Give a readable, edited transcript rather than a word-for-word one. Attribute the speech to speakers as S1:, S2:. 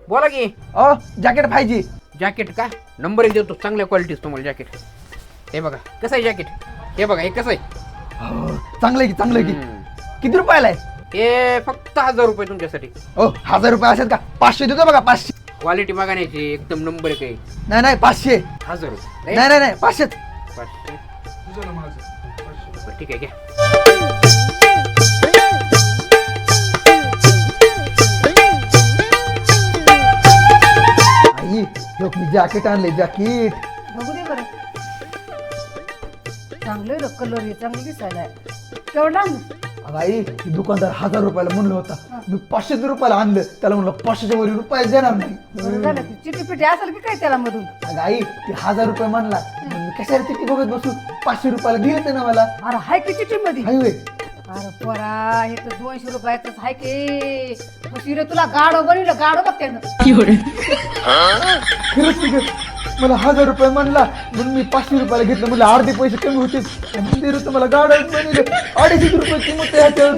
S1: बोला की.
S2: जॅकेट पाहिजे.
S1: जॅकेट का? नंबर एक देतो, चांगल्या क्वालिटीच तुम्हाला जॅकेट. हे बघा कसं आहे जॅकेट. हे बघा हे कसं आहे.
S2: चांगलं आहे की चांगलं आहे की. किती रुपयाला आहे?
S1: हे फक्त 1000 रुपये तुमच्यासाठी.
S2: 1000 रुपये असेल का? 500 देतो बघा. 500.
S1: क्वालिटी बघा नाही एकदम नंबर एक आहे.
S2: नाही 500.
S1: 1000 रुपये.
S2: नाही 500.
S1: 500. बरं, ठीक आहे घ्या.
S2: आई लोक मी जॅकेट आणले. जॅकेट
S3: बघू दे बरं. चांगले कलर हे चांगले दिसायला केवढा
S2: आई दुकानदार 1000 रुपयाला म्हणलं होता. मी 500 रुपयाला आणलं. त्याला म्हणलं 500च्या वर रुपये देणार नाही.
S3: बरं झालं की चिटी पिटी असेल की काय त्याला मधून.
S2: अगं आई ते 1000 रुपये म्हणला. मी कशाला चिठ्ठी बघत बसू. 500 रुपयाला दिलं ना मला.
S3: अरे हाय की चिटी मध्ये.
S2: हायवे
S3: अरे पोरा हे तर 200 रुपयाच हाय की. रे तुला गाडो बनवलं गाडो बघ त्यानं.
S2: खरंच की गं. मला 1000 रुपये म्हणला म्हणून मी 500 रुपयाला घेतलं. मला अर्धे पैसे कमी होते. मला गाड्या बनवले. 250 रुपये किंमत आहे ह्याच्यावर.